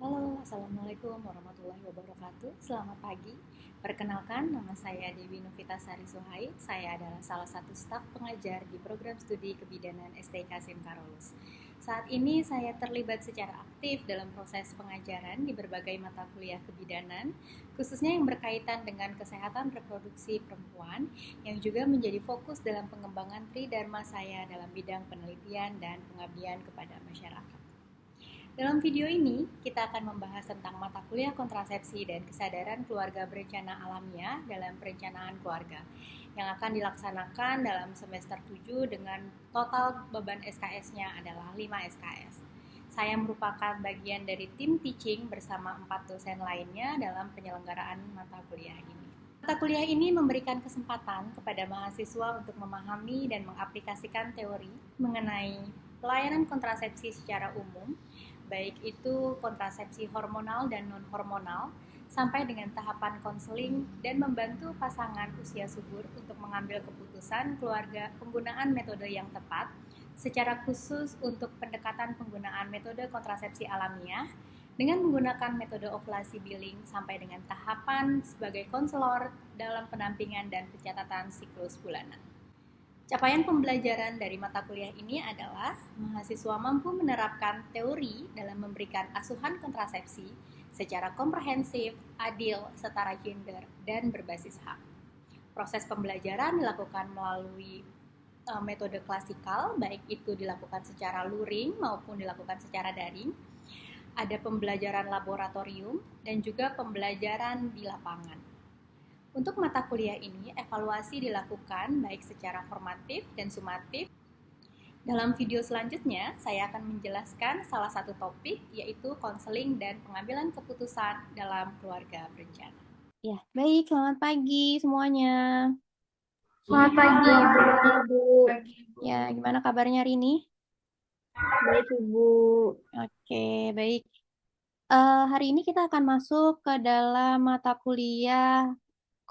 Halo, Assalamualaikum warahmatullahi wabarakatuh. Selamat pagi. Perkenalkan, nama saya Dewi Novitasari Suhaid. Saya adalah salah satu staf pengajar di program studi kebidanan STK SIM Karolus. Saat ini saya terlibat secara aktif dalam proses pengajaran di berbagai mata kuliah kebidanan, khususnya yang berkaitan dengan kesehatan reproduksi perempuan, yang juga menjadi fokus dalam pengembangan tridharma saya dalam bidang penelitian dan pengabdian kepada masyarakat. Dalam video ini, kita akan membahas tentang mata kuliah kontrasepsi dan kesadaran keluarga berencana alamiah dalam perencanaan keluarga yang akan dilaksanakan dalam semester 7 dengan total beban SKS-nya adalah 5 SKS. Saya merupakan bagian dari tim teaching bersama 4 dosen lainnya dalam penyelenggaraan mata kuliah ini. Mata kuliah ini memberikan kesempatan kepada mahasiswa untuk memahami dan mengaplikasikan teori mengenai pelayanan kontrasepsi secara umum, baik itu kontrasepsi hormonal dan non-hormonal, sampai dengan tahapan konseling dan membantu pasangan usia subur untuk mengambil keputusan keluarga penggunaan metode yang tepat, secara khusus untuk pendekatan penggunaan metode kontrasepsi alamiah dengan menggunakan metode ovulasi billing sampai dengan tahapan sebagai konselor dalam pendampingan dan pencatatan siklus bulanan. Capaian pembelajaran dari mata kuliah ini adalah mahasiswa mampu menerapkan teori dalam memberikan asuhan kontrasepsi secara komprehensif, adil, setara gender, dan berbasis hak. Proses pembelajaran dilakukan melalui metode klasikal, baik itu dilakukan secara luring maupun dilakukan secara daring. Ada pembelajaran laboratorium dan juga pembelajaran di lapangan. Untuk mata kuliah ini, evaluasi dilakukan baik secara formatif dan sumatif. Dalam video selanjutnya, saya akan menjelaskan salah satu topik, yaitu konseling dan pengambilan keputusan dalam keluarga berencana. Ya, baik. Selamat pagi semuanya. Selamat pagi, Bu. Ya, gimana kabarnya hari ini? Baik, Ibu. Oke, baik. Hari ini kita akan masuk ke dalam mata kuliah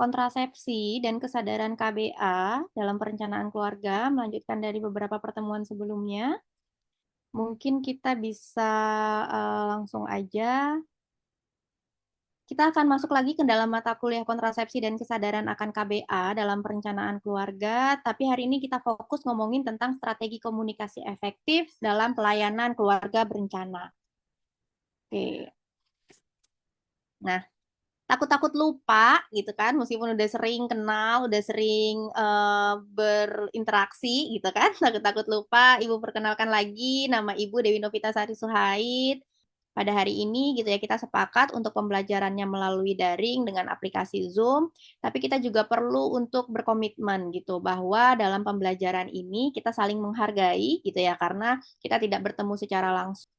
kontrasepsi dan kesadaran KBA dalam perencanaan keluarga, melanjutkan dari beberapa pertemuan sebelumnya. Mungkin kita bisa langsung aja. Kita akan masuk lagi ke dalam mata kuliah kontrasepsi dan kesadaran akan KBA dalam perencanaan keluarga, tapi hari ini kita fokus ngomongin tentang strategi komunikasi efektif dalam pelayanan keluarga berencana. Oke. Nah, takut-takut lupa gitu kan, meskipun udah sering kenal, udah sering berinteraksi gitu kan, takut-takut lupa. Ibu perkenalkan lagi, nama Ibu Dewi Novitasari Suhaid. Pada hari ini gitu ya kita sepakat untuk pembelajarannya melalui daring dengan aplikasi Zoom, tapi kita juga perlu untuk berkomitmen gitu bahwa dalam pembelajaran ini kita saling menghargai gitu ya karena kita tidak bertemu secara langsung.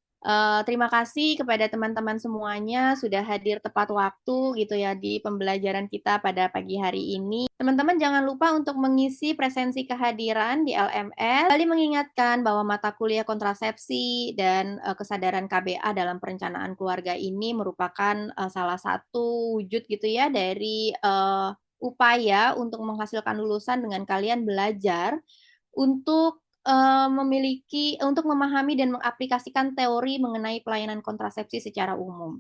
Terima kasih kepada teman-teman semuanya sudah hadir tepat waktu gitu ya di pembelajaran kita pada pagi hari ini. Teman-teman jangan lupa untuk mengisi presensi kehadiran di LMS. Kembali mengingatkan bahwa mata kuliah kontrasepsi dan kesadaran KBA dalam perencanaan keluarga ini merupakan salah satu wujud gitu ya dari upaya untuk menghasilkan lulusan dengan kalian belajar untuk untuk memahami dan mengaplikasikan teori mengenai pelayanan kontrasepsi secara umum.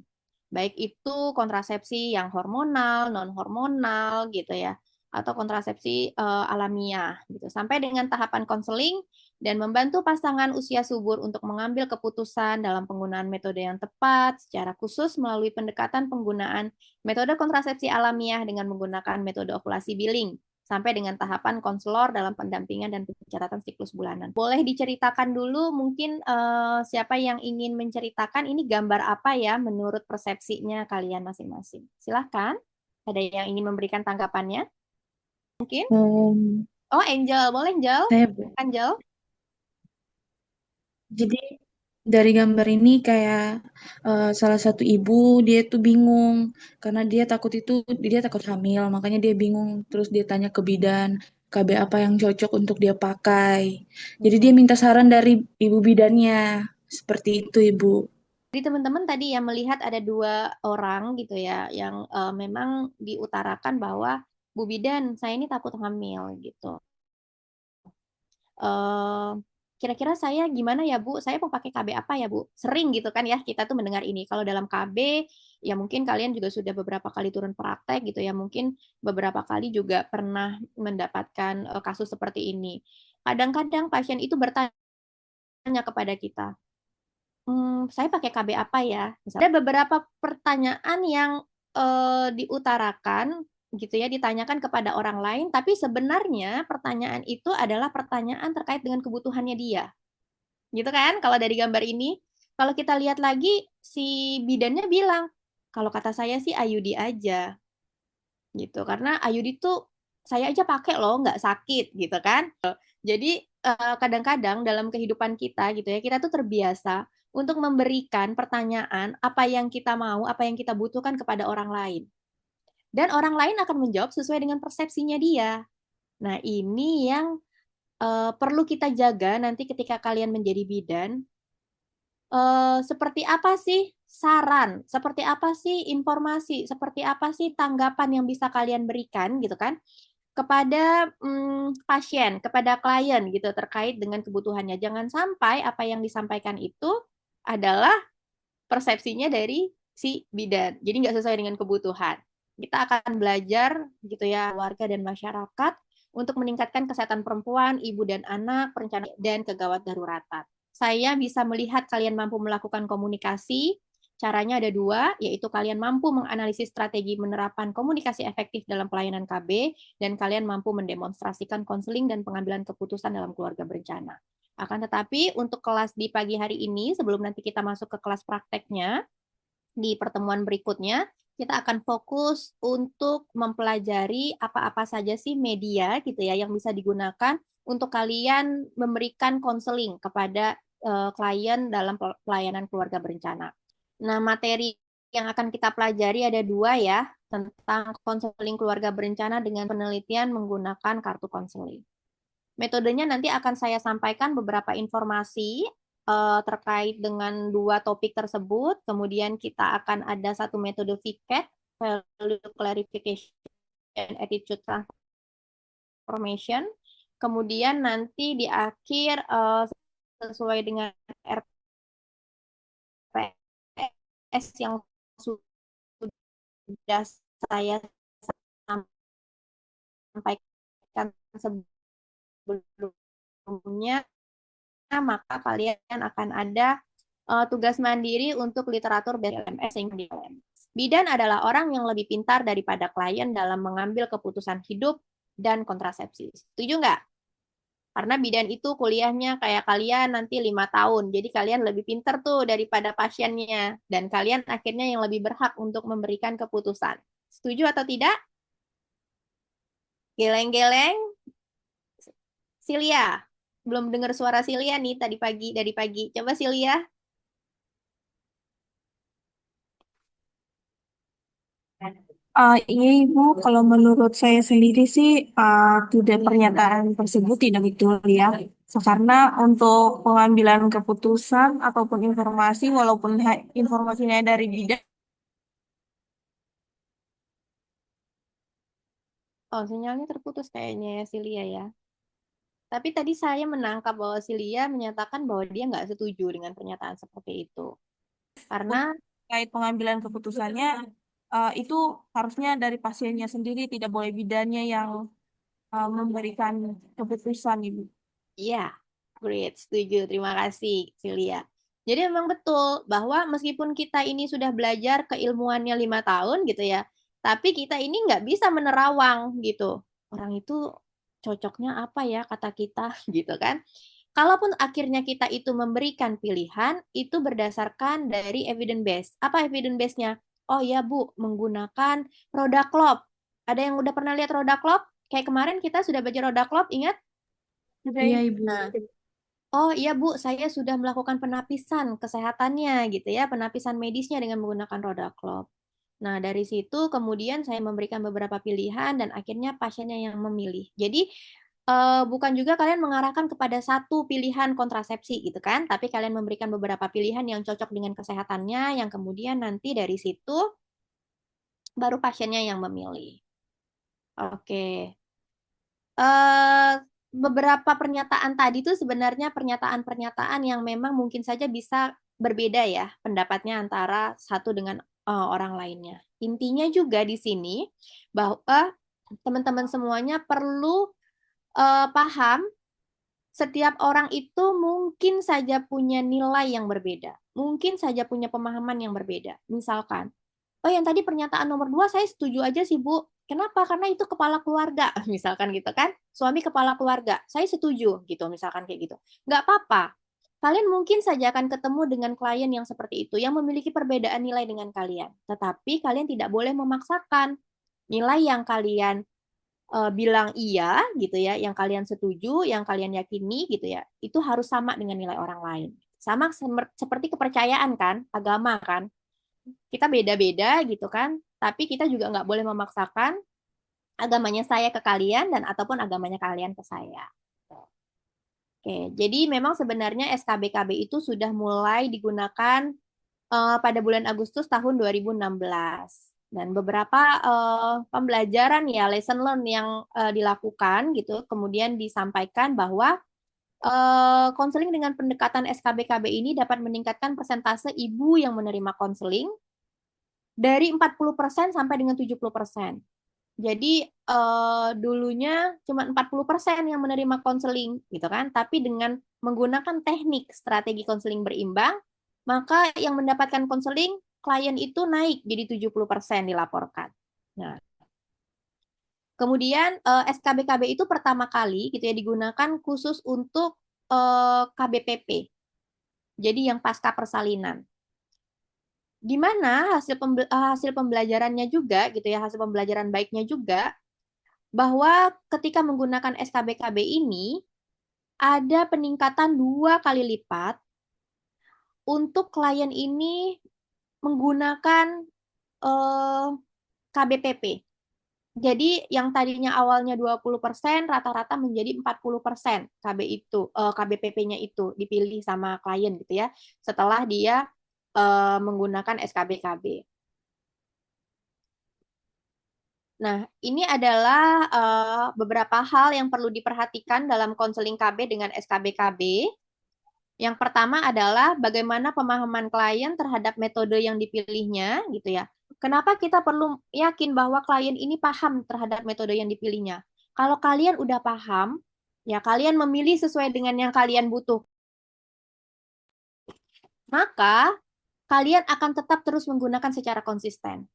Baik itu kontrasepsi yang hormonal, non-hormonal gitu ya, atau kontrasepsi alamiah gitu. Sampai dengan tahapan konseling dan membantu pasangan usia subur untuk mengambil keputusan dalam penggunaan metode yang tepat secara khusus melalui pendekatan penggunaan metode kontrasepsi alamiah dengan menggunakan metode ovulasi billing sampai dengan tahapan konselor dalam pendampingan dan pencatatan siklus bulanan. Boleh diceritakan dulu mungkin siapa yang ingin menceritakan ini gambar apa ya menurut persepsinya kalian masing-masing. Silahkan, ada yang ingin memberikan tanggapannya? Mungkin? Um, Oh, Angel. Boleh, Angel? saya, Bu. Angel? Jadi dari gambar ini kayak salah satu ibu dia tuh bingung karena dia takut hamil, makanya dia bingung. Terus dia tanya ke bidan, KB apa yang cocok untuk dia pakai. Jadi dia minta saran dari ibu bidannya. Seperti itu, Ibu. Jadi teman-teman tadi ya melihat ada dua orang gitu ya yang memang diutarakan bahwa Bu Bidan, saya ini takut hamil gitu. Eh, kira-kira saya gimana ya Bu? Saya mau pakai KB apa ya Bu? Sering gitu kan ya kita tuh mendengar ini. Kalau dalam KB ya mungkin kalian juga sudah beberapa kali turun praktek gitu ya. Mungkin beberapa kali juga pernah mendapatkan kasus seperti ini. Kadang-kadang pasien itu bertanya kepada kita, saya pakai KB apa ya? Misalnya ada beberapa pertanyaan yang diutarakan gitu ya, ditanyakan kepada orang lain, tapi sebenarnya pertanyaan itu adalah pertanyaan terkait dengan kebutuhannya dia. Gitu kan? Kalau dari gambar ini, kalau kita lihat lagi si bidannya bilang, kalau kata saya sih IUD aja gitu. Karena IUD tuh saya aja pakai loh, nggak sakit gitu kan. Jadi kadang-kadang dalam kehidupan kita gitu ya, kita tuh terbiasa untuk memberikan pertanyaan apa yang kita mau, apa yang kita butuhkan kepada orang lain. Dan orang lain akan menjawab sesuai dengan persepsinya dia. Nah, ini yang perlu kita jaga nanti ketika kalian menjadi bidan. Seperti apa sih saran, seperti apa sih informasi, seperti apa sih tanggapan yang bisa kalian berikan gitu kan kepada pasien, kepada klien gitu terkait dengan kebutuhannya. Jangan sampai apa yang disampaikan itu adalah persepsinya dari si bidan. Jadi nggak sesuai dengan kebutuhan. Kita akan belajar gitu ya warga dan masyarakat untuk meningkatkan kesehatan perempuan, ibu dan anak, perencanaan dan kegawat daruratan. Saya bisa melihat kalian mampu melakukan komunikasi. Caranya ada dua, yaitu kalian mampu menganalisis strategi penerapan komunikasi efektif dalam pelayanan KB, dan kalian mampu mendemonstrasikan konseling dan pengambilan keputusan dalam keluarga berencana. Akan tetapi untuk kelas di pagi hari ini, sebelum nanti kita masuk ke kelas prakteknya, di pertemuan berikutnya, kita akan fokus untuk mempelajari apa-apa saja sih media gitu ya yang bisa digunakan untuk kalian memberikan konseling kepada klien dalam pelayanan keluarga berencana. Nah, materi yang akan kita pelajari ada dua ya, tentang konseling keluarga berencana dengan penelitian menggunakan kartu konseling. Metodenya nanti akan saya sampaikan beberapa informasi terkait dengan dua topik tersebut. Kemudian kita akan ada satu metode VCAT, Value Clarification and Attitude Transformation. Kemudian nanti di akhir sesuai dengan RPS yang sudah saya sampaikan sebelumnya, maka kalian akan ada tugas mandiri untuk literatur BLMS. Bidan adalah orang yang lebih pintar daripada klien dalam mengambil keputusan hidup dan kontrasepsi. Setuju nggak? Karena bidan itu kuliahnya kayak kalian nanti 5 tahun. Jadi kalian lebih pintar tuh daripada pasiennya. Dan kalian akhirnya yang lebih berhak untuk memberikan keputusan. Setuju atau tidak? Geleng-geleng. Silia. Belum dengar suara Silia nih tadi pagi, dari pagi. Coba Silia. Iya Ibu, kalau menurut saya sendiri sih tidak pernyataan tersebut tidak betul ya. Karena untuk pengambilan keputusan ataupun informasi, walaupun informasinya dari bidang, Oh, sinyalnya terputus kayaknya ya Silia ya. Tapi tadi saya menangkap bahwa Silia menyatakan bahwa dia nggak setuju dengan pernyataan seperti itu. Karena, terkait pengambilan keputusannya itu harusnya dari pasiennya sendiri, tidak boleh bidannya yang memberikan keputusan Ibu. iya, great, setuju. Terima kasih, Silia. Jadi memang betul bahwa meskipun kita ini sudah belajar keilmuannya 5 tahun gitu ya, tapi kita ini nggak bisa menerawang gitu. Orang itu cocoknya apa ya kata kita gitu kan. Kalaupun akhirnya kita itu memberikan pilihan, itu berdasarkan dari evidence base. Apa evidence base-nya? Oh ya Bu, menggunakan roda klop. Ada yang udah pernah lihat roda klop? Kayak kemarin kita sudah belajar roda klop, ingat? Iya, Ibu. Nah, oh iya Bu, saya sudah melakukan penapisan kesehatannya gitu ya, penapisan medisnya dengan menggunakan roda klop. Nah, dari situ kemudian saya memberikan beberapa pilihan dan akhirnya pasiennya yang memilih. Jadi bukan juga kalian mengarahkan kepada satu pilihan kontrasepsi gitu kan, tapi kalian memberikan beberapa pilihan yang cocok dengan kesehatannya, yang kemudian nanti dari situ baru pasiennya yang memilih. Oke. beberapa pernyataan tadi itu sebenarnya pernyataan-pernyataan yang memang mungkin saja bisa berbeda ya pendapatnya antara satu dengan orang lainnya. Intinya juga di sini bahwa teman-teman semuanya perlu paham setiap orang itu mungkin saja punya nilai yang berbeda, mungkin saja punya pemahaman yang berbeda. Misalkan, oh yang tadi pernyataan nomor 2 saya setuju aja sih Bu. Kenapa? Karena itu kepala keluarga, misalkan gitu kan. Suami kepala keluarga, saya setuju gitu, misalkan kayak gitu. Nggak apa-apa. Kalian mungkin saja akan ketemu dengan klien yang seperti itu, yang memiliki perbedaan nilai dengan kalian. Tetapi kalian tidak boleh memaksakan nilai yang kalian bilang iya gitu ya, yang kalian setuju, yang kalian yakini gitu ya, itu harus sama dengan nilai orang lain. Sama seperti kepercayaan kan, agama kan. Kita beda-beda gitu kan, tapi kita juga nggak boleh memaksakan agamanya saya ke kalian dan ataupun agamanya kalian ke saya. Oke, jadi memang sebenarnya SKBKB itu sudah mulai digunakan pada bulan Agustus tahun 2016. Dan beberapa pembelajaran ya, lesson learn yang dilakukan gitu, kemudian disampaikan bahwa konseling dengan pendekatan SKBKB ini dapat meningkatkan persentase ibu yang menerima konseling dari 40% sampai dengan 70%. Jadi dulunya cuma 40% yang menerima konseling gitu kan, tapi dengan menggunakan teknik strategi konseling berimbang, maka yang mendapatkan konseling klien itu naik jadi 70% dilaporkan. Nah, kemudian SKBKB itu pertama kali gitu ya digunakan khusus untuk KBPP. Jadi yang pasca persalinan. Di mana hasil pembelajarannya juga gitu ya, hasil pembelajaran baiknya juga bahwa ketika menggunakan SKBKB ini ada peningkatan 2 kali lipat untuk klien ini menggunakan KBPP. Jadi yang tadinya awalnya 20% rata-rata menjadi 40% KBPP-nya itu dipilih sama klien gitu ya setelah dia menggunakan SKBKB. Nah, ini adalah beberapa hal yang perlu diperhatikan dalam konseling KB dengan SKBKB. Yang pertama adalah bagaimana pemahaman klien terhadap metode yang dipilihnya, gitu ya. Kenapa kita perlu yakin bahwa klien ini paham terhadap metode yang dipilihnya? Kalau kalian udah paham, ya kalian memilih sesuai dengan yang kalian butuh. Maka kalian akan tetap terus menggunakan secara konsisten.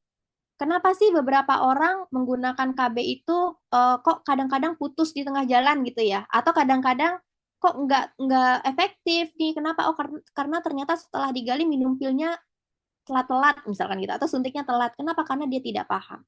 Kenapa sih beberapa orang menggunakan KB itu kok kadang-kadang putus di tengah jalan gitu ya? Atau kadang-kadang kok nggak efektif nih? Kenapa? Oh karena ternyata setelah digali minum pilnya telat-telat misalkan gitu atau suntiknya telat. Kenapa? Karena dia tidak paham.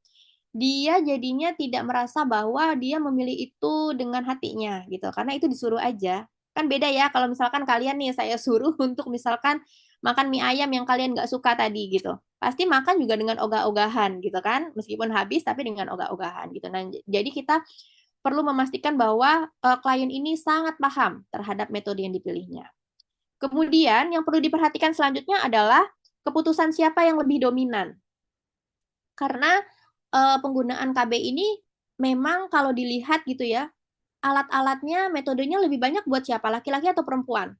Dia jadinya tidak merasa bahwa dia memilih itu dengan hatinya gitu. Karena itu disuruh aja. Kan beda ya kalau misalkan kalian nih saya suruh untuk misalkan makan mie ayam yang kalian nggak suka tadi gitu. Pasti makan juga dengan ogah-ogahan gitu kan. Meskipun habis tapi dengan ogah-ogahan gitu. Nah, jadi kita perlu memastikan bahwa klien ini sangat paham terhadap metode yang dipilihnya. Kemudian yang perlu diperhatikan selanjutnya adalah keputusan siapa yang lebih dominan. Karena penggunaan KB ini memang kalau dilihat gitu ya, alat-alatnya, metodenya lebih banyak buat siapa? Laki-laki atau perempuan?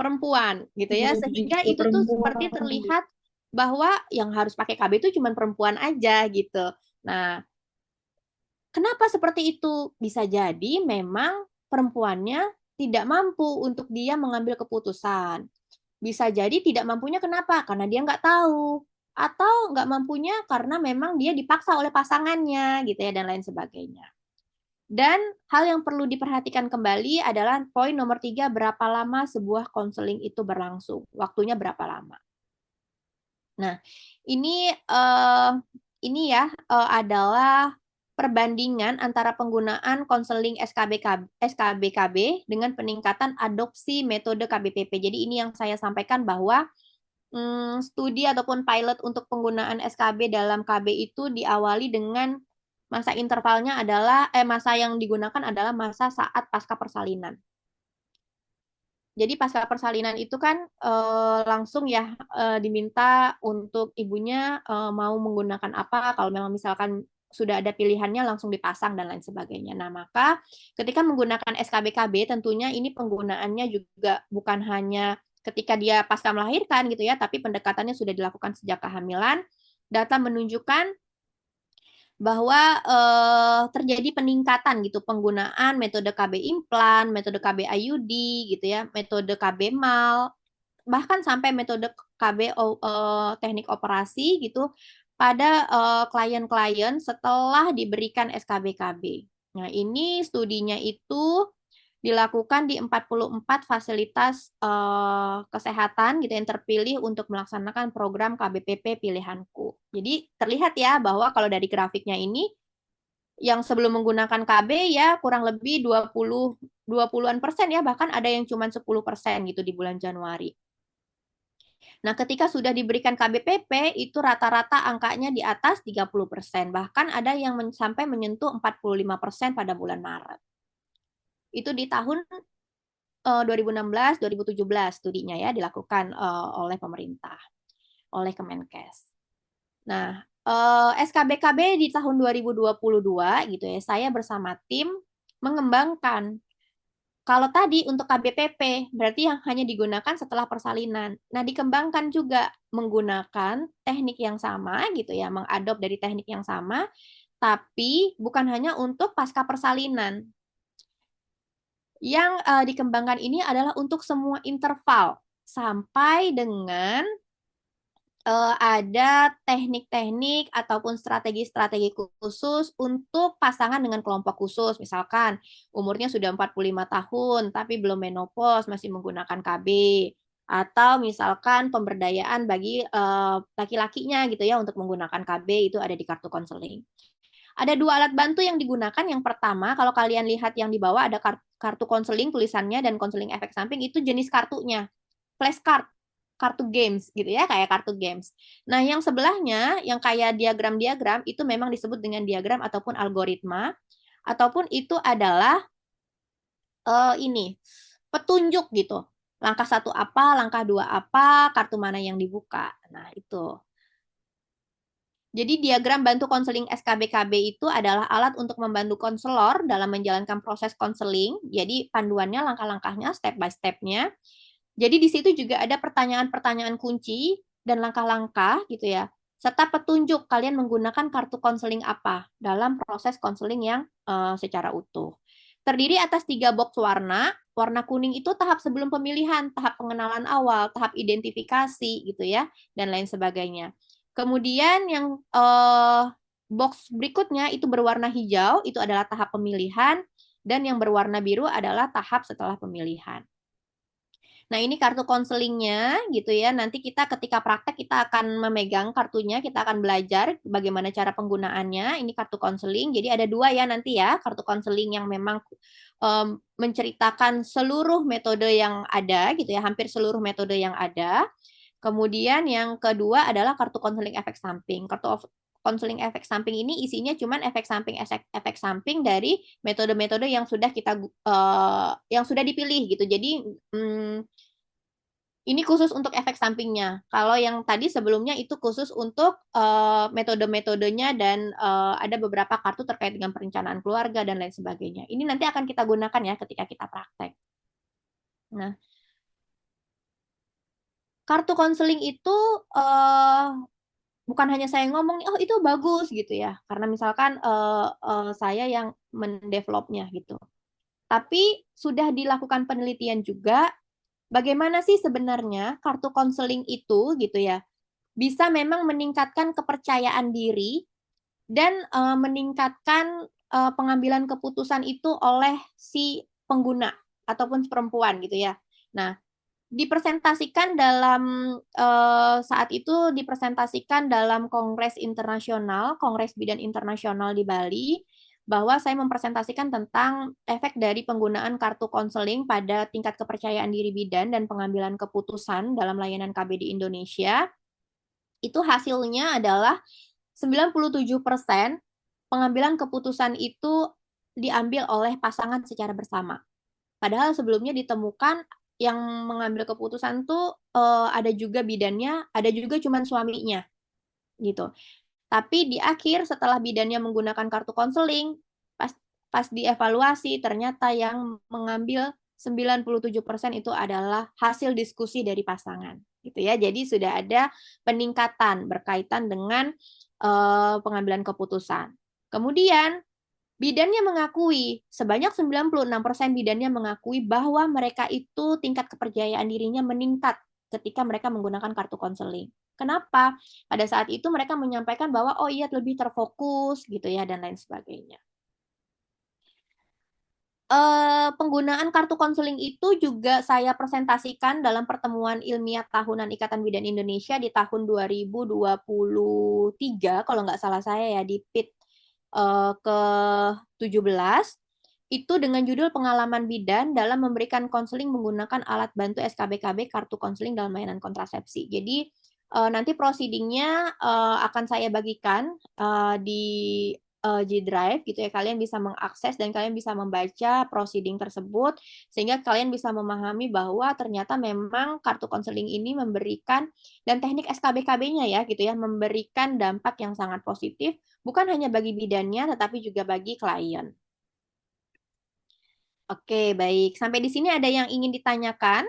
Perempuan gitu ya. Sehingga itu tuh seperti terlihat bahwa yang harus pakai KB itu cuma perempuan aja gitu. Nah, kenapa seperti itu? Bisa jadi memang perempuannya tidak mampu untuk dia mengambil keputusan. Bisa jadi tidak mampunya kenapa? Karena dia nggak tahu. Atau nggak mampunya karena memang dia dipaksa oleh pasangannya gitu ya dan lain sebagainya. Dan hal yang perlu diperhatikan kembali adalah poin nomor 3, berapa lama sebuah konseling itu berlangsung. Waktunya berapa lama. Nah, ini adalah perbandingan antara penggunaan konseling SKBKB dengan peningkatan adopsi metode KBPP. Jadi ini yang saya sampaikan bahwa studi ataupun pilot untuk penggunaan SKB dalam KB itu diawali dengan masa intervalnya adalah masa yang digunakan adalah masa saat pasca persalinan. Jadi pasca persalinan itu kan langsung ya diminta untuk ibunya mau menggunakan apa kalau memang misalkan sudah ada pilihannya langsung dipasang dan lain sebagainya. Nah, maka ketika menggunakan SKBKB tentunya ini penggunaannya juga bukan hanya ketika dia pasca melahirkan gitu ya, tapi pendekatannya sudah dilakukan sejak kehamilan. Data menunjukkan bahwa terjadi peningkatan gitu penggunaan metode KB implan, metode KB IUD gitu ya, metode KB MAL, bahkan sampai metode KB teknik operasi gitu pada klien-klien setelah diberikan SKBKB. Nah, ini studinya itu dilakukan di 44 fasilitas kesehatan gitu yang terpilih untuk melaksanakan program KBPP Pilihanku. Jadi terlihat ya bahwa kalau dari grafiknya ini yang sebelum menggunakan KB ya kurang lebih 20-an persen ya, bahkan ada yang cuma 10% gitu di bulan Januari. Nah, ketika sudah diberikan KBPP, itu rata-rata angkanya di atas 30%. Bahkan ada yang sampai menyentuh 45% pada bulan Maret. Itu di tahun 2016-2017 studinya ya dilakukan oleh pemerintah, oleh Kemenkes. Nah, SKBKB di tahun 2022 gitu ya, saya bersama tim mengembangkan. Kalau tadi untuk KBPP, berarti yang hanya digunakan setelah persalinan. Nah, dikembangkan juga menggunakan teknik yang sama gitu ya, mengadop dari teknik yang sama, tapi bukan hanya untuk pasca persalinan. Yang dikembangkan ini adalah untuk semua interval sampai dengan ada teknik-teknik ataupun strategi-strategi khusus untuk pasangan dengan kelompok khusus. Misalkan umurnya sudah 45 tahun tapi belum menopause, masih menggunakan KB. Atau misalkan pemberdayaan bagi laki-lakinya gitu ya untuk menggunakan KB itu ada di kartu konseling. Ada 2 alat bantu yang digunakan. Yang pertama, kalau kalian lihat yang di bawah ada kartu konseling tulisannya dan konseling efek samping, itu jenis kartunya. Flashcard, kartu games gitu ya, kayak kartu games. Nah, yang sebelahnya yang kayak diagram-diagram itu memang disebut dengan diagram ataupun algoritma, ataupun itu adalah ini petunjuk gitu. Langkah 1 apa, langkah 2 apa, kartu mana yang dibuka. Nah, itu. Jadi diagram bantu konseling SKBKB itu adalah alat untuk membantu konselor dalam menjalankan proses konseling. Jadi panduannya, langkah-langkahnya, step by step-nya. Jadi di situ juga ada pertanyaan-pertanyaan kunci dan langkah-langkah gitu ya. Serta petunjuk kalian menggunakan kartu konseling apa dalam proses konseling yang secara utuh. Terdiri atas 3 box warna. Warna kuning itu tahap sebelum pemilihan, tahap pengenalan awal, tahap identifikasi gitu ya, dan lain sebagainya. Kemudian yang box berikutnya itu berwarna hijau, itu adalah tahap pemilihan, dan yang berwarna biru adalah tahap setelah pemilihan. Nah, ini kartu konselingnya gitu ya. Nanti kita ketika praktek kita akan memegang kartunya, kita akan belajar bagaimana cara penggunaannya. Ini kartu konseling. Jadi ada 2 ya nanti ya, kartu konseling yang memang menceritakan seluruh metode yang ada gitu ya, hampir seluruh metode yang ada. Kemudian yang kedua adalah kartu konseling efek samping. Kartu konseling efek samping ini isinya cuman efek samping dari metode-metode yang sudah kita yang sudah dipilih gitu. Jadi ini khusus untuk efek sampingnya. Kalau yang tadi sebelumnya itu khusus untuk metode-metodenya dan ada beberapa kartu terkait dengan perencanaan keluarga dan lain sebagainya. Ini nanti akan kita gunakan ya ketika kita praktek. Nah, kartu konseling itu bukan hanya saya ngomong, oh itu bagus gitu ya, karena misalkan saya yang mendevelopnya gitu. Tapi sudah dilakukan penelitian juga, bagaimana sih sebenarnya kartu konseling itu gitu ya, bisa memang meningkatkan kepercayaan diri dan meningkatkan pengambilan keputusan itu oleh si pengguna ataupun perempuan gitu ya. Nah, dipresentasikan dalam saat itu dipresentasikan dalam Kongres Internasional, Kongres Bidan Internasional di Bali, bahwa saya mempresentasikan tentang efek dari penggunaan kartu konseling pada tingkat kepercayaan diri bidan dan pengambilan keputusan dalam layanan KB di Indonesia. Itu hasilnya adalah 97% pengambilan keputusan itu diambil oleh pasangan secara bersama. Padahal sebelumnya ditemukan yang mengambil keputusan tuh ada juga bidannya, ada juga cuman suaminya gitu. Tapi di akhir setelah bidannya menggunakan kartu konseling, pas dievaluasi ternyata yang mengambil 97% itu adalah hasil diskusi dari pasangan gitu ya. Jadi sudah ada peningkatan berkaitan dengan pengambilan keputusan. Kemudian bidannya mengakui, sebanyak 96% bidannya mengakui bahwa mereka itu tingkat kepercayaan dirinya meningkat ketika mereka menggunakan kartu konseling. Kenapa? Pada saat itu mereka menyampaikan bahwa oh iya lebih terfokus gitu ya dan lain sebagainya. Penggunaan kartu konseling itu juga saya presentasikan dalam pertemuan ilmiah tahunan Ikatan Bidan Indonesia di tahun 2023 kalau nggak salah saya ya di PIT ke-17 itu dengan judul pengalaman bidan dalam memberikan konseling menggunakan alat bantu SKBKB kartu konseling dalam layanan kontrasepsi. Jadi nanti proceedingnya akan saya bagikan di G Drive gitu ya. Kalian bisa mengakses dan kalian bisa membaca proceeding tersebut sehingga kalian bisa memahami bahwa ternyata memang kartu konseling ini memberikan dan teknik SKBKB-nya ya gitu ya memberikan dampak yang sangat positif bukan hanya bagi bidannya tetapi juga bagi klien. Oke, baik. Sampai di sini ada yang ingin ditanyakan?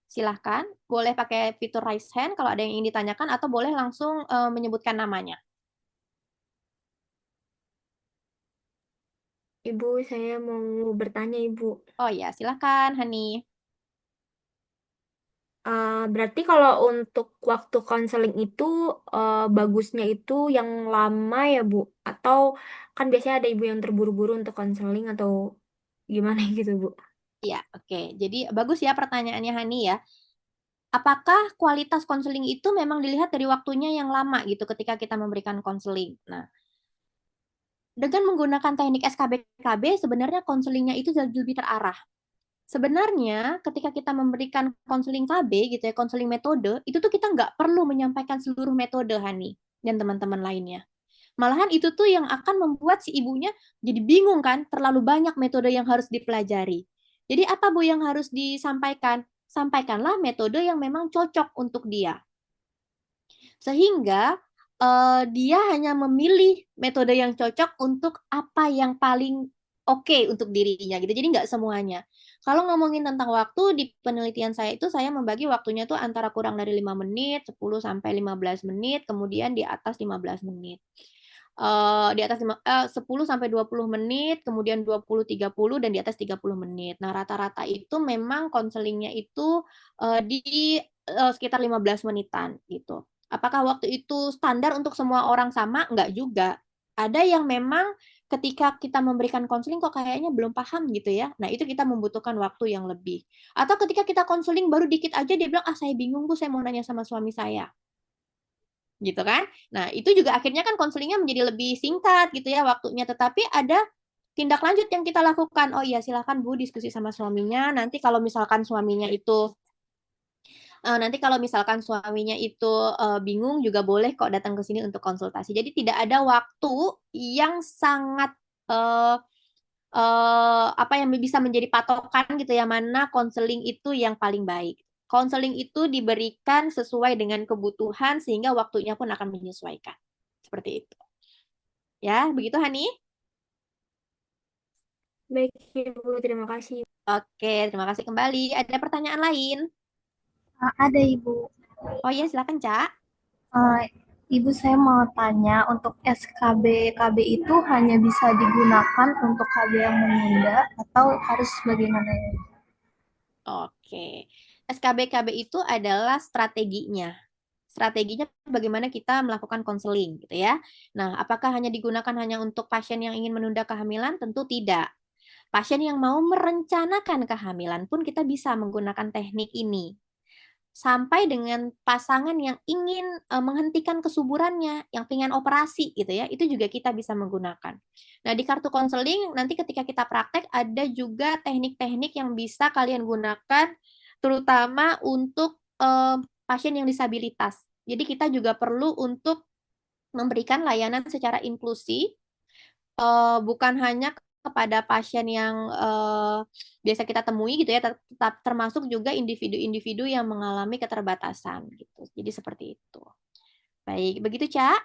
Silahkan, boleh pakai fitur raise hand kalau ada yang ingin ditanyakan atau boleh langsung menyebutkan namanya. Ibu, saya mau bertanya, Ibu. Oh ya, silahkan, Hani. Berarti kalau untuk waktu konseling itu bagusnya itu yang lama ya, Bu? Atau kan biasanya ada ibu yang terburu-buru untuk konseling atau gimana gitu, Bu? Ya, oke. Jadi bagus ya pertanyaannya Hani ya. Apakah kualitas konseling itu memang dilihat dari waktunya yang lama gitu ketika kita memberikan konseling? Nah, dengan menggunakan teknik SKBKB sebenarnya konselingnya itu lebih terarah. Sebenarnya ketika kita memberikan konseling KB gitu ya, konseling metode, itu tuh kita nggak perlu menyampaikan seluruh metode Hani dan teman-teman lainnya. Malahan itu tuh yang akan membuat si ibunya jadi bingung kan, terlalu banyak metode yang harus dipelajari. Jadi apa Bu yang harus disampaikan? Sampaikanlah metode yang memang cocok untuk dia. Sehingga dia hanya memilih metode yang cocok untuk apa yang paling oke untuk dirinya gitu. Jadi nggak semuanya. Kalau ngomongin tentang waktu di penelitian saya itu saya membagi waktunya tuh antara kurang dari 5 menit, 10 sampai 15 menit, kemudian di atas 15 menit. Di atas 10 sampai 20 menit, kemudian 20-30 dan di atas 30 menit. Nah, rata-rata itu memang konselingnya itu di sekitar 15 menitan gitu. Apakah waktu itu standar untuk semua orang sama? Enggak juga. Ada yang memang ketika kita memberikan konseling kok kayaknya belum paham gitu ya. Nah, itu kita membutuhkan waktu yang lebih. Atau ketika kita konseling baru dikit aja dia bilang, "Ah, saya bingung Bu, saya mau nanya sama suami saya." Gitu kan? Nah, itu juga akhirnya kan konselingnya menjadi lebih singkat gitu ya waktunya. Tetapi ada tindak lanjut yang kita lakukan. Oh iya, silakan Bu diskusi sama suaminya. Nanti kalau misalkan suaminya itu bingung juga boleh kok datang ke sini untuk konsultasi. Jadi tidak ada waktu yang sangat apa yang bisa menjadi patokan gitu ya mana konseling itu yang paling baik. Konseling itu diberikan sesuai dengan kebutuhan sehingga waktunya pun akan menyesuaikan. Seperti itu. Ya, begitu Hani? Baik, Ibu. Terima kasih. Oke, terima kasih kembali. Ada pertanyaan lain? Ada Ibu. Oh iya, silakan, Cak. Ibu saya mau tanya untuk SKB-KB itu hanya bisa digunakan untuk KB yang menunda atau harus bagaimana ya? Oke. SKB-KB itu adalah strateginya. Strateginya bagaimana kita melakukan konseling gitu ya. Nah, apakah hanya digunakan hanya untuk pasien yang ingin menunda kehamilan? Tentu tidak. Pasien yang mau merencanakan kehamilan pun kita bisa menggunakan teknik ini. Sampai dengan pasangan yang ingin menghentikan kesuburannya, yang ingin operasi gitu ya, itu juga kita bisa menggunakan. Nah, di kartu konseling nanti ketika kita praktek ada juga teknik-teknik yang bisa kalian gunakan terutama untuk pasien yang disabilitas. Jadi kita juga perlu untuk memberikan layanan secara inklusi, bukan hanya kepada pasien yang biasa kita temui gitu ya, tetap termasuk juga individu-individu yang mengalami keterbatasan gitu. Jadi seperti itu. Baik, begitu, Cak?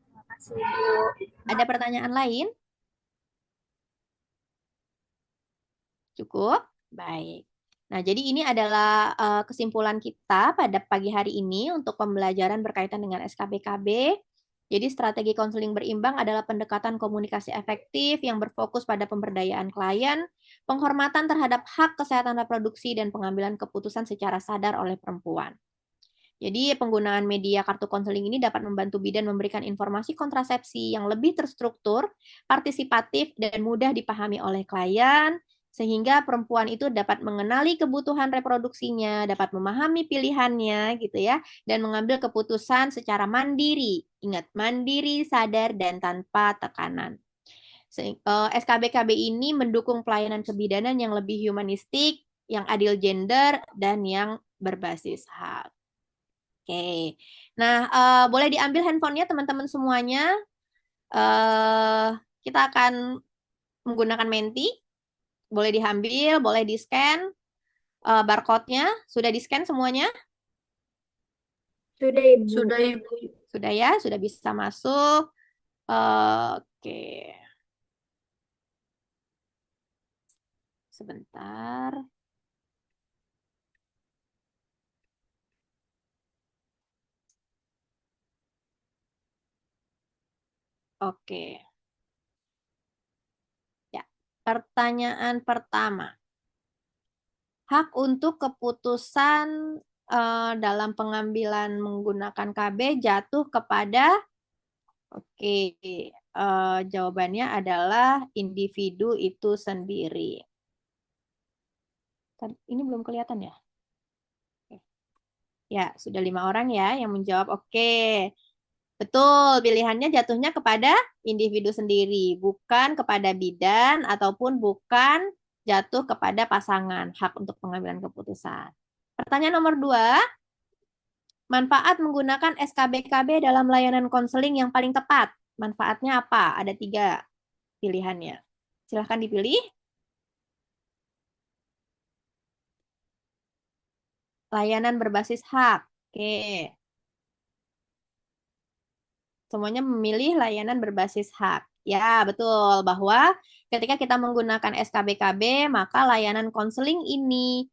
Terima kasih, Bu. Ada pertanyaan lain? Cukup? Baik. Nah, jadi ini adalah kesimpulan kita pada pagi hari ini untuk pembelajaran berkaitan dengan SKBKB. Jadi strategi konseling berimbang adalah pendekatan komunikasi efektif yang berfokus pada pemberdayaan klien, penghormatan terhadap hak kesehatan reproduksi, dan pengambilan keputusan secara sadar oleh perempuan. Jadi penggunaan media kartu konseling ini dapat membantu bidan memberikan informasi kontrasepsi yang lebih terstruktur, partisipatif, dan mudah dipahami oleh klien, sehingga perempuan itu dapat mengenali kebutuhan reproduksinya, dapat memahami pilihannya gitu ya, dan mengambil keputusan secara mandiri. Ingat, mandiri, sadar, dan tanpa tekanan. SKBKB ini mendukung pelayanan kebidanan yang lebih humanistik, yang adil gender, dan yang berbasis hak. Oke, nah boleh diambil handphonenya teman-teman semuanya. Kita akan menggunakan Menti. Boleh diambil, boleh di-scan barcode-nya. Sudah di-scan semuanya? Sudah, Ibu. Sudah, Ibu. Sudah ya, sudah bisa masuk. Oke. Sebentar. Oke. Ya, pertanyaan pertama. Hak untuk keputusan dalam pengambilan menggunakan KB jatuh kepada, oke, jawabannya adalah individu itu sendiri. Ini belum kelihatan ya? Ya, sudah 5 orang ya yang menjawab oke. Betul, pilihannya jatuhnya kepada individu sendiri, bukan kepada bidan ataupun bukan jatuh kepada pasangan, hak untuk pengambilan keputusan. Pertanyaan nomor 2, manfaat menggunakan SKBKB dalam layanan konseling yang paling tepat. Manfaatnya apa? Ada 3 pilihannya. Silahkan dipilih. Layanan berbasis hak. Oke. Semuanya memilih layanan berbasis hak. Ya, betul. Bahwa ketika kita menggunakan SKBKB, maka layanan konseling ini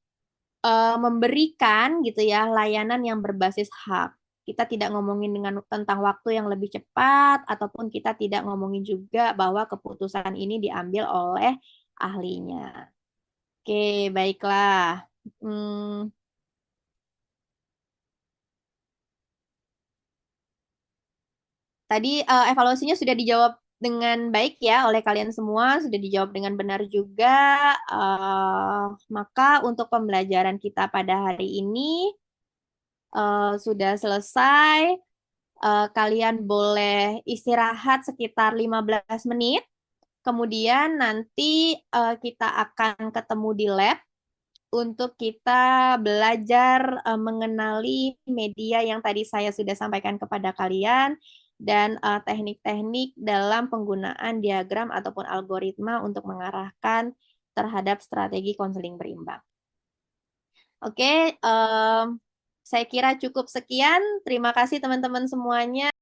memberikan gitu ya layanan yang berbasis hak. Kita tidak ngomongin tentang waktu yang lebih cepat, ataupun kita tidak ngomongin juga bahwa keputusan ini diambil oleh ahlinya. Oke, baiklah. Tadi evaluasinya sudah dijawab dengan baik ya oleh kalian semua, sudah dijawab dengan benar juga. Maka untuk pembelajaran kita pada hari ini sudah selesai. Kalian boleh istirahat sekitar 15 menit. Kemudian nanti kita akan ketemu di lab untuk kita belajar mengenali media yang tadi saya sudah sampaikan kepada kalian dan teknik-teknik dalam penggunaan diagram ataupun algoritma untuk mengarahkan terhadap strategi konseling berimbang. Oke, saya kira cukup sekian. Terima kasih teman-teman semuanya.